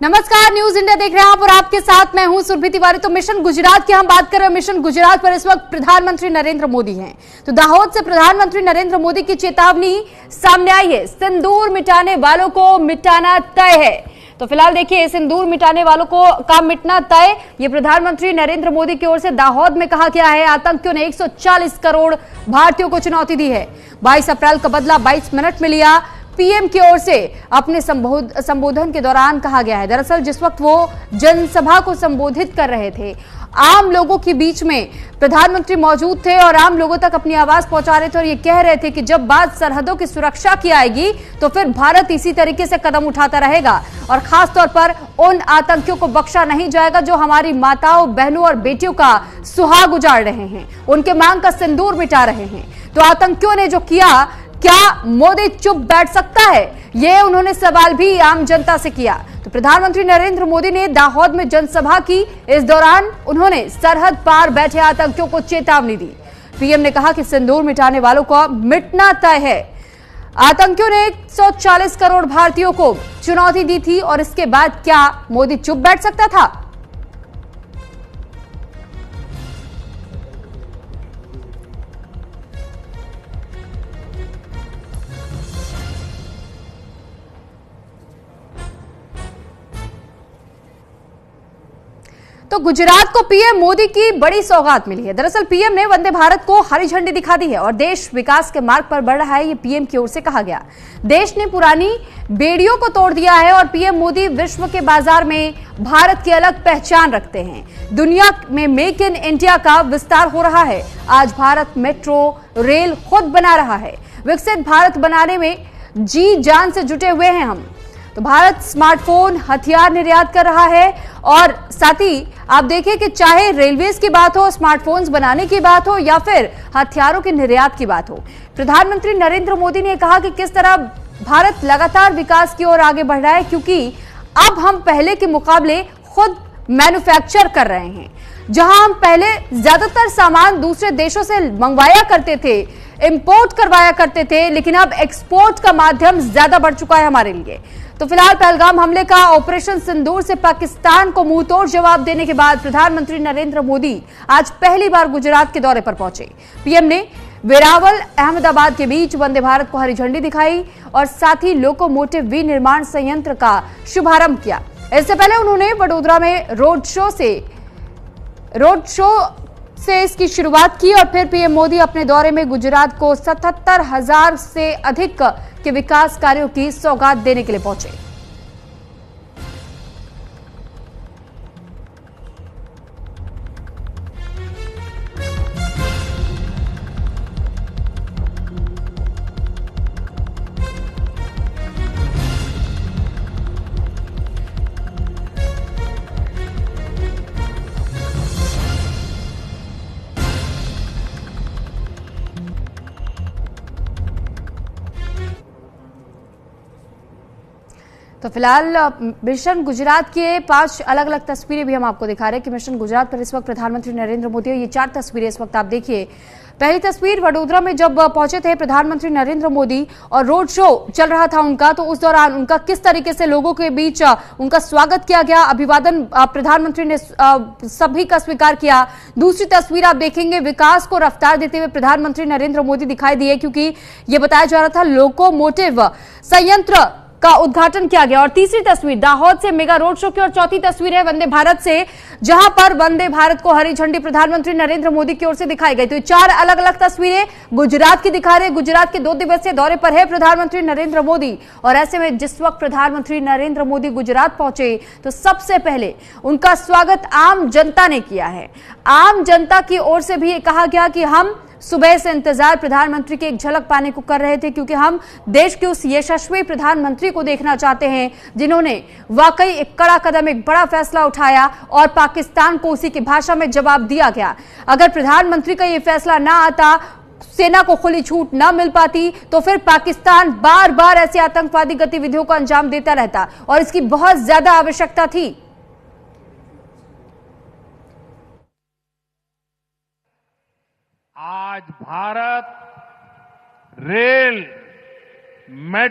नमस्कार, news India देख रहे हैं आप और आपके साथ मैं हूं सुरभि तिवारी। तो मिशन गुजरात की हम बात कर रहे हैं। मिशन गुजरात पर इस वक्त प्रधानमंत्री नरेंद्र मोदी हैं। तो दाहोद से प्रधानमंत्री नरेंद्र मोदी की चेतावनी सामने आई है। सिंदूर मिटाने वालों को मिटाना तय है। तो फिलहाल देखिए, सिंदूर मिटाने वालों को का मिटना तय, ये प्रधानमंत्री नरेंद्र मोदी की ओर से दाहोद में कहा गया है। आतंकियों ने 140 करोड़ भारतीयों को चुनौती दी है। 22 अप्रैल का बदला 22 मिनट में लिया। पीएम की ओर से अपने संबोधन के दौरान कहा गया है। दरअसल जिस वक्त वो जनसभा को संबोधित कर रहे थे, आम लोगों के बीच में प्रधानमंत्री मौजूद थे और आम लोगों तक अपनी आवाज पहुंचा रहे थे और ये कह रहे थे कि जब बात सरहदों की सुरक्षा की आएगी तो फिर भारत इसी तरीके से कदम उठाता रहेगा और खासतौर पर उन आतंकियों को बख्शा नहीं जाएगा जो हमारी माताओं, बहनों और बेटियों का सुहाग उजाड़ रहे हैं, उनके मांग का सिंदूर मिटा रहे हैं। तो आतंकियों ने जो किया, क्या मोदी चुप बैठ सकता है? ये उन्होंने सवाल भी आम जनता से किया। तो प्रधानमंत्री नरेंद्र मोदी ने दाहोद में जनसभा की। इस दौरान उन्होंने सरहद पार बैठे आतंकियों को चेतावनी दी। पीएम ने कहा कि सिंदूर मिटाने वालों को मिटना तय है। आतंकियों ने 140 करोड़ भारतीयों को चुनौती दी थी और इसके बाद क्या मोदी चुप बैठ सकता था? तो गुजरात को पीएम मोदी की बड़ी सौगात मिली है। दरअसल पीएम ने वंदे भारत को हरी झंडी दिखा दी है और देश विकास के मार्ग पर बढ़ रहा है, ये पीएम की ओर से कहा गया। देश ने पुरानी बेड़ियों को तोड़ दिया है और पीएम मोदी विश्व के बाजार में भारत की अलग पहचान रखते हैं। दुनिया में मेक इन इंडिया का विस्तार हो रहा है। आज भारत मेट्रो रेल खुद बना रहा है। विकसित भारत बनाने में जी जान से जुटे हुए हैं हम। तो भारत स्मार्टफोन, हथियार निर्यात कर रहा है और साथ ही आप देखिए कि चाहे रेलवेज की बात हो, स्मार्टफोन्स बनाने की बात हो या फिर हथियारों के निर्यात की बात हो, प्रधानमंत्री नरेंद्र मोदी ने कहा कि किस तरह भारत लगातार विकास की ओर आगे बढ़ रहा है, क्योंकि अब हम पहले के मुकाबले खुद मैन्युफैक्चर कर रहे हैं। जहां हम पहले ज्यादातर सामान दूसरे देशों से मंगवाया करते थे, इंपोर्ट करवाया करते थे, लेकिन अब एक्सपोर्ट का माध्यम ज्यादा बढ़ चुका है हमारे लिए। तो फिलहाल पहलगाम हमले का ऑपरेशन सिंदूर से पाकिस्तान को मुंहतोड़ जवाब देने के बाद प्रधानमंत्री नरेंद्र मोदी आज पहली बार गुजरात के दौरे पर पहुंचे। पीएम ने वेरावल अहमदाबाद के बीच वंदे भारत को हरी झंडी दिखाई और साथ ही लोकोमोटिव विनिर्माण संयंत्र का शुभारंभ किया। इससे पहले उन्होंने वडोदरा में रोड शो से इसकी शुरुआत की और फिर पीएम मोदी अपने दौरे में गुजरात को 77,000 से अधिक के विकास कार्यों की सौगात देने के लिए पहुंचे। तो फिलहाल मिशन गुजरात के 5 अलग अलग तस्वीरें भी हम आपको दिखा रहे हैं कि मिशन गुजरात पर इस वक्त प्रधानमंत्री नरेंद्र मोदी, ये 4 तस्वीरें इस वक्त आप देखिए। पहली तस्वीर वडोदरा में जब पहुंचे थे प्रधानमंत्री नरेंद्र मोदी और रोड शो चल रहा था उनका, तो उस दौरान उनका किस तरीके से लोगों के बीच उनका स्वागत किया गया, अभिवादन प्रधानमंत्री ने सभी का स्वीकार किया। दूसरी तस्वीर आप देखेंगे, विकास को रफ्तार देते हुए प्रधानमंत्री नरेंद्र मोदी दिखाई दिए, क्योंकि ये बताया जा रहा था लोकोमोटिव संयंत्र का उद्घाटन किया गया। और तीसरी तस्वीर दाहोद से मेगा रोड शो की और चौथी तस्वीर है वंदे भारत से, जहां पर वंदे भारत को हरी झंडी प्रधानमंत्री नरेंद्र मोदी की ओर से दिखाई गई। तो ये 4 अलग अलग तस्वीरें गुजरात की दिखा रहे। गुजरात के 2 दिवसीय दौरे पर है प्रधानमंत्री नरेंद्र मोदी और ऐसे में जिस वक्त प्रधानमंत्री नरेंद्र मोदी गुजरात पहुंचे तो सबसे पहले उनका स्वागत आम जनता ने किया है। आम जनता की ओर से भी कहा गया कि हम सुबह से इंतजार प्रधानमंत्री की एक झलक पाने को कर रहे थे, क्योंकि हम देश के उस यशस्वी प्रधानमंत्री को देखना चाहते हैं जिन्होंने वाकई एक कड़ा कदम, एक बड़ा फैसला उठाया और पाकिस्तान को उसी की भाषा में जवाब दिया गया। अगर प्रधानमंत्री का यह फैसला ना आता, सेना को खुली छूट ना मिल पाती, तो फिर पाकिस्तान बार बार ऐसी आतंकवादी गतिविधियों को अंजाम देता रहता और इसकी बहुत ज्यादा आवश्यकता थी। आज भारत रेल, मेट्रो